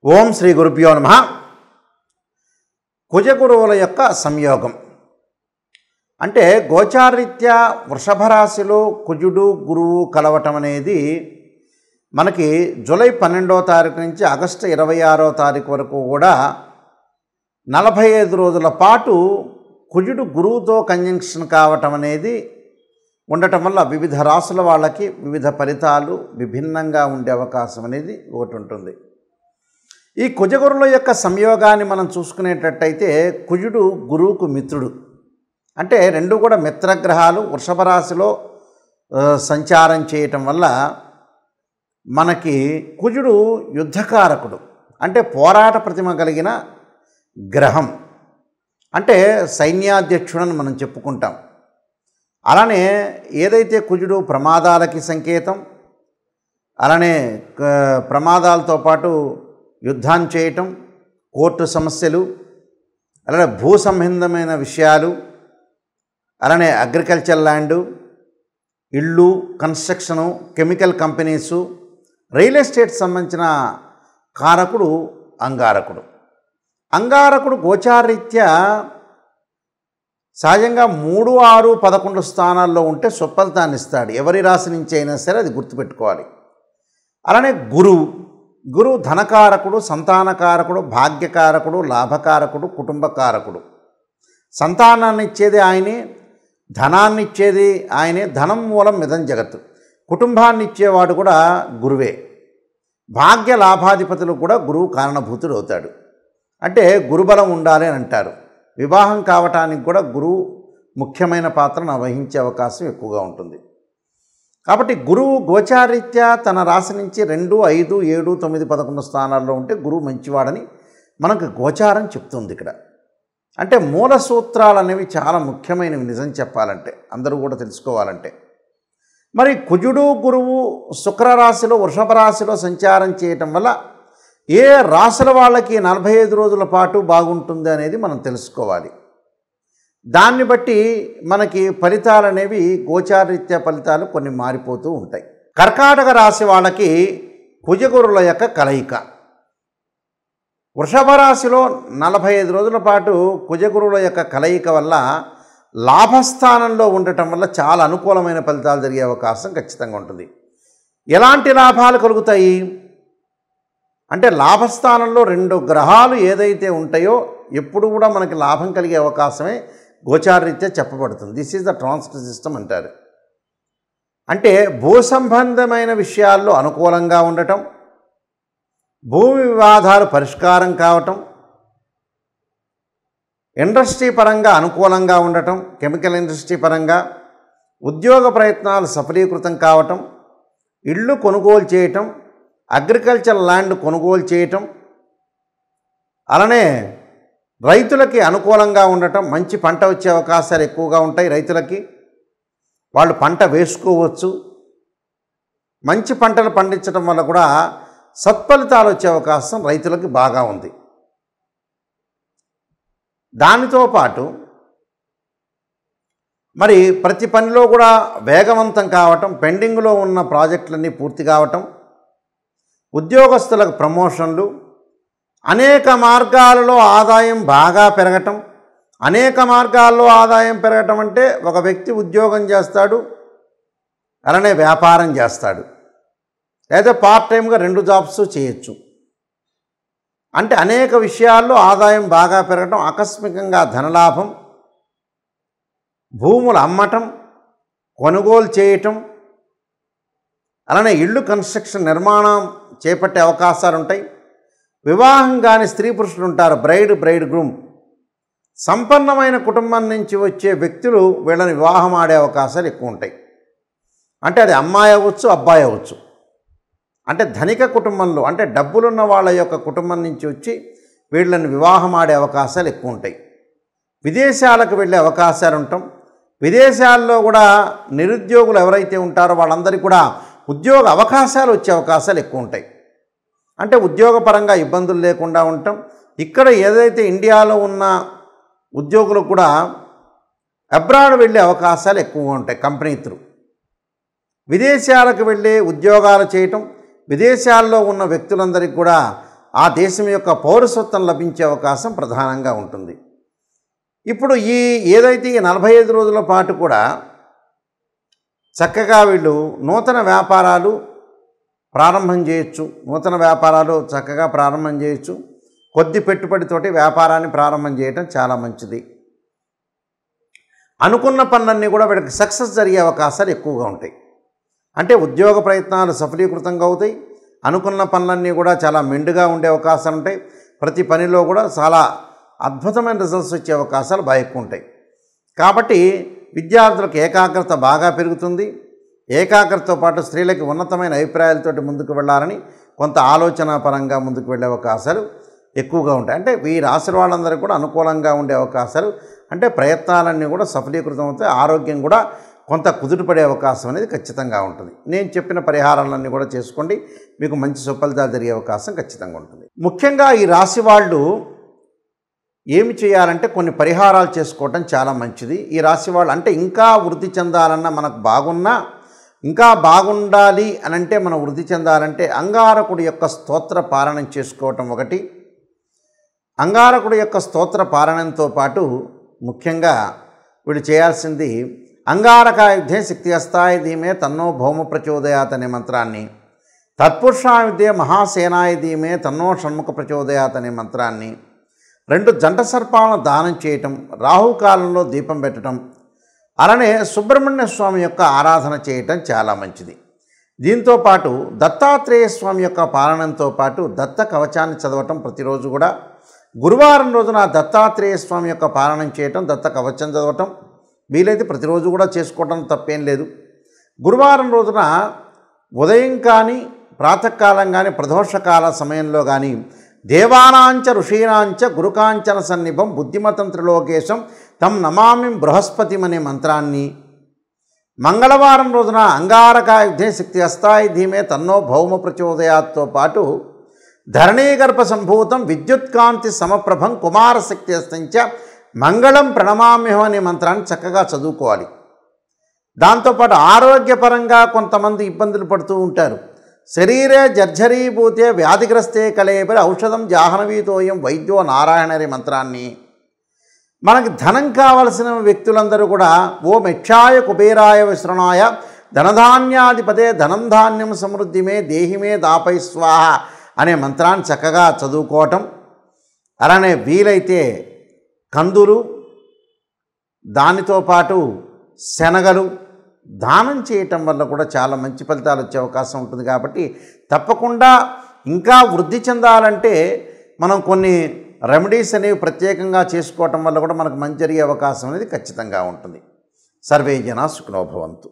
ఓం శ్రీ గురుభ్యో నమః. కుజగురువుల యొక్క సంయోగం అంటే గోచారరీత్యా వృషభ రాశిలో కుజుడు గురువు కలవటం అనేది మనకి జూలై 12వ తారీఖు నుంచి ఆగస్టు 26వ తారీఖు వరకు కూడా 45 రోజుల పాటు కుజుడు గురువుతో కంజంక్షన్ కావటం అనేది ఉండటం వల్ల వివిధ రాశుల వాళ్ళకి వివిధ ఫలితాలు విభిన్నంగా ఉండే అవకాశం అనేది ఒకటి ఉంటుంది. ఈ కుజగురుల యొక్క సంయోగాన్ని మనం చూసుకునేటట్టయితే కుజుడు గురువుకు మిత్రుడు, అంటే రెండు కూడా మిత్రగ్రహాలు వృషభ రాశిలో సంచారం చేయటం వల్ల మనకి కుజుడు యుద్ధకారకుడు, అంటే పోరాట ప్రతిమ కలిగిన గ్రహం, అంటే సైన్యాధ్యక్షుడని మనం చెప్పుకుంటాం. అలానే ఏదైతే కుజుడు ప్రమాదాలకి సంకేతం, అలానే ప్రమాదాలతో పాటు యుద్ధాన్ని చేయటం, కోర్టు సమస్యలు, అలానే భూ సంబంధమైన విషయాలు, అలానే అగ్రికల్చర్ ల్యాండు, ఇళ్ళు, construction, chemical companies, real estate సంబంధించిన కారకుడు అంగారకుడు. అంగారకుడు గోచారరీత్యా సహజంగా 3, 6, 11 స్థానాల్లో ఉంటే సుఫలితాన్ని ఇస్తాడు. ఎవరి రాశి నుంచి అయినా సరే అది గుర్తుపెట్టుకోవాలి. అలానే గురువు ధనకారకుడు, సంతానకారకుడు, భాగ్యకారకుడు, లాభకారకుడు, కుటుంబకారకుడు. సంతానాన్ని ఇచ్చేది ఆయనే, ధనాన్ని ఇచ్చేది ఆయనే. ధనం మూలం మిదం జగత్తు. కుటుంబాన్ని ఇచ్చేవాడు కూడా గురువే. భాగ్య లాభాధిపతులు కూడా గురువు కారణభూతుడు అవుతాడు. అంటే గురుబలం ఉండాలి అని అంటారు. వివాహం కావటానికి కూడా గురువు ముఖ్యమైన పాత్రను వహించే అవకాశం ఎక్కువగా ఉంటుంది. కాబట్టి గురువు గోచారరీత్యా తన రాశి నుంచి 2, 5, 7, 9, 11 స్థానాల్లో ఉంటే గురువు మంచివాడని మనకు గోచారం చెప్తుంది. ఇక్కడ అంటే మూల సూత్రాలు అనేవి చాలా ముఖ్యమైనవి నిజం చెప్పాలంటే, అందరూ కూడా తెలుసుకోవాలంటే. మరి కుజుడు గురువు శుక్ర రాశిలో వృషభ రాశిలో సంచారం చేయటం వల్ల ఏ రాశుల వాళ్ళకి 45 రోజుల పాటు బాగుంటుంది అనేది మనం తెలుసుకోవాలి. దాన్ని బట్టి మనకి ఫలితాలు అనేవి గోచారరీత్యా ఫలితాలు కొన్ని మారిపోతూ ఉంటాయి. కర్కాటక రాశి వాళ్ళకి కుజగురుల యొక్క కలయిక. వృషభ రాశిలో 45 రోజుల పాటు కుజగురుల యొక్క కలయిక వల్ల లాభస్థానంలో ఉండటం వల్ల చాలా అనుకూలమైన ఫలితాలు జరిగే అవకాశం ఖచ్చితంగా ఉంటుంది. ఎలాంటి లాభాలు కలుగుతాయి అంటే లాభస్థానంలో 2 గ్రహాలు ఏదైతే ఉంటాయో ఎప్పుడు కూడా మనకి లాభం కలిగే అవకాశమే గోచారరీత్యా చెప్పబడుతుంది. This is the transit system అంటారు. అంటే భూ సంబంధమైన విషయాల్లో అనుకూలంగా ఉండటం, భూమి వివాదాలు పరిష్కారం కావటం, ఇండస్ట్రీ పరంగా అనుకూలంగా ఉండటం, కెమికల్ ఇండస్ట్రీ పరంగా ఉద్యోగ ప్రయత్నాలు సఫలీకృతం కావటం, ఇళ్ళు కొనుగోలు చేయటం, అగ్రికల్చర్ ల్యాండ్ కొనుగోలు చేయటం, అలానే రైతులకి అనుకూలంగా ఉండటం, మంచి పంట వచ్చే అవకాశాలు ఎక్కువగా ఉంటాయి. రైతులకి వాళ్ళు పంట వేసుకోవచ్చు. మంచి పంటలు పండించడం వల్ల కూడా సత్ఫలితాలు వచ్చే అవకాశం రైతులకి బాగా ఉంది. దానితో పాటు మరి ప్రతి పనిలో కూడా వేగవంతం కావటం, పెండింగ్లో ఉన్న ప్రాజెక్టులన్నీ పూర్తి కావటం, ఉద్యోగస్తులకు ప్రమోషన్లు, అనేక మార్గాలలో ఆదాయం బాగా పెరగటం. అనేక మార్గాల్లో ఆదాయం పెరగటం అంటే ఒక వ్యక్తి ఉద్యోగం చేస్తాడు, అలానే వ్యాపారం చేస్తాడు, లేదా పార్ట్ టైంగా 2 జాబ్స్ చేయొచ్చు. అంటే అనేక విషయాల్లో ఆదాయం బాగా పెరగటం, ఆకస్మికంగా ధనలాభం, భూములు అమ్మటం, కొనుగోలు చేయటం, అలానే ఇళ్ళు కన్స్ట్రక్షన్ నిర్మాణం చేపట్టే అవకాశాలు ఉంటాయి. వివాహం కాని స్త్రీ పురుషులు ఉంటారు, బ్రైడ్ గ్రూమ్. సంపన్నమైన కుటుంబం నుంచి వచ్చే వ్యక్తులు వీళ్ళని వివాహం ఆడే అవకాశాలు ఎక్కువ ఉంటాయి. అంటే అది అమ్మాయి అవ్వచ్చు, అబ్బాయి అవ్వచ్చు. అంటే ధనిక కుటుంబంలో, అంటే డబ్బులున్న వాళ్ళ యొక్క కుటుంబం నుంచి వచ్చి వీళ్ళని వివాహం ఆడే అవకాశాలు ఎక్కువ ఉంటాయి. విదేశాలకు వెళ్ళే అవకాశాలు ఉంటాం. విదేశాల్లో కూడా నిరుద్యోగులు ఎవరైతే ఉంటారో వాళ్ళందరికీ కూడా ఉద్యోగ అవకాశాలు వచ్చే అవకాశాలు ఎక్కువ ఉంటాయి. అంటే ఉద్యోగపరంగా ఇబ్బందులు లేకుండా ఉంటాం. ఇక్కడ ఏదైతే ఇండియాలో ఉన్న ఉద్యోగులకు కూడా అబ్రాడ్ వెళ్ళే అవకాశాలు ఎక్కువగా ఉంటాయి. కంపెనీ త్రూ విదేశాలకు వెళ్ళే ఉద్యోగాలు చేయటం, విదేశాల్లో ఉన్న వ్యక్తులందరికీ కూడా ఆ దేశం యొక్క పౌరసత్వం లభించే అవకాశం ప్రధానంగా ఉంటుంది. ఇప్పుడు ఏదైతే ఈ 45 రోజుల పాటు కూడా చక్కగా వీళ్ళు నూతన వ్యాపారాలు ప్రారంభం చేయొచ్చు. నూతన వ్యాపారాలు చక్కగా ప్రారంభం చేయొచ్చు. కొద్ది పెట్టుబడితోటి వ్యాపారాన్ని ప్రారంభం చేయటం చాలా మంచిది. అనుకున్న పనులన్నీ కూడా వీళ్ళకి సక్సెస్ జరిగే అవకాశాలు ఎక్కువగా ఉంటాయి. అంటే ఉద్యోగ ప్రయత్నాలు సఫలీకృతంగా అవుతాయి. అనుకున్న పనులన్నీ కూడా చాలా మెండుగా ఉండే అవకాశాలు ఉంటాయి. ప్రతి పనిలో కూడా చాలా అద్భుతమైన రిజల్ట్స్ వచ్చే అవకాశాలు బాగా ఎక్కువ ఉంటాయి. కాబట్టి విద్యార్థులకు ఏకాగ్రత బాగా పెరుగుతుంది. ఏకాగ్రతతో పాటు స్త్రీలకి ఉన్నతమైన అభిప్రాయాలతోటి ముందుకు వెళ్ళాలని కొంత ఆలోచన పరంగా ముందుకు వెళ్ళే అవకాశాలు ఎక్కువగా ఉంటాయి. అంటే ఈ రాశి వాళ్ళందరికీ కూడా అనుకూలంగా ఉండే అవకాశాలు, అంటే ప్రయత్నాలన్నీ కూడా సఫలీకృతం అవుతాయి. ఆరోగ్యం కూడా కొంత కుదుటపడే అవకాశం అనేది ఖచ్చితంగా ఉంటుంది. నేను చెప్పిన పరిహారాలన్నీ కూడా చేసుకోండి, మీకు మంచి సుఫలితాలు జరిగే అవకాశం ఖచ్చితంగా ఉంటుంది. ముఖ్యంగా ఈ రాశి వాళ్ళు ఏమి చేయాలంటే కొన్ని పరిహారాలు చేసుకోవటం చాలా మంచిది. ఈ రాశి వాళ్ళు అంటే ఇంకా వృద్ధి చెందాలన్నా, మనకు బాగున్నా ఇంకా బాగుండాలి అని అంటే మనం వృద్ధి చెందాలంటే అంగారకుడి యొక్క స్తోత్ర పారాయణం చేసుకోవటం ఒకటి. అంగారకుడి యొక్క స్తోత్ర పారాయణంతో పాటు ముఖ్యంగా వీళ్ళు చేయాల్సింది అంగారకాయుధే శక్తిహస్తాయ ధీమే తన్నో భౌమ ప్రచోదయాత్ అనే మంత్రాన్ని, తత్పురుషాయుధే మహాసేనాయ ధీమే తన్నో షణ్ముఖ ప్రచోదయాత్ అనే మంత్రాన్ని, 2 జంట సర్పాలను దానం చేయటం, రాహుకాలంలో దీపం పెట్టడం, అలానే సుబ్రహ్మణ్య స్వామి యొక్క ఆరాధన చేయటం చాలా మంచిది. దీంతోపాటు దత్తాత్రేయ స్వామి యొక్క పాలనంతో పాటు దత్త కవచాన్ని చదవటం ప్రతిరోజు కూడా. గురువారం రోజున దత్తాత్రేయ స్వామి యొక్క పాలనం చేయటం, దత్త కవచం చదవటం వీలైతే ప్రతిరోజు కూడా చేసుకోవటం తప్పేం లేదు. గురువారం రోజున ఉదయం కానీ ప్రాతకాలం కానీ ప్రదోషకాల సమయంలో కానీ దేవానాంచ ఋషీనాంచ గురుకాంచన సన్నిభం బుద్ధిమతం త్రిలోకేశం తం నమామి బృహస్పతిం అనే మంత్రాన్ని, మంగళవారం రోజున అంగారకాయుధే శక్తి హస్తాయ ధీమే తన్నో భౌమ ప్రచోదయాత్తో పాటు ధరణీగర్భ సంభూతం విద్యుత్కాంతి సమప్రభం కుమారశక్తి హస్తంచ మంగళం ప్రణమామ్యహం అనే మంత్రాన్ని చక్కగా చదువుకోవాలి. దాంతోపాటు ఆరోగ్యపరంగా కొంతమంది ఇబ్బందులు పడుతూ ఉంటారు. శరీరే జర్జరీభూతే వ్యాధిగ్రస్తే కలేబరి ఔషధం జాహ్నవీతోయం వైద్యో నారాయణ అనే మంత్రాన్ని, మనకి ధనం కావలసిన వ్యక్తులందరూ కూడా ఓం యక్షాయ కుబేరాయ విశ్రణాయ ధనధాన్యాధిపతే ధనం ధాన్యం సమృద్ధిమే దేహిమే దాపై స్వాహ అనే మంత్రాన్ని చక్కగా చదువుకోవటం, అలానే వీలైతే కందులు దానితో పాటు శనగలు దానం చేయటం వల్ల కూడా చాలా మంచి ఫలితాలు వచ్చే అవకాశం ఉంటుంది. కాబట్టి తప్పకుండా ఇంకా వృద్ధి చెందాలంటే మనం కొన్ని రెమెడీస్ అనేవి ప్రత్యేకంగా చేసుకోవటం వల్ల కూడా మనకు మంచి జరిగే అవకాశం అనేది ఖచ్చితంగా ఉంటుంది. సర్వే జనా సుఖినో భవంతు.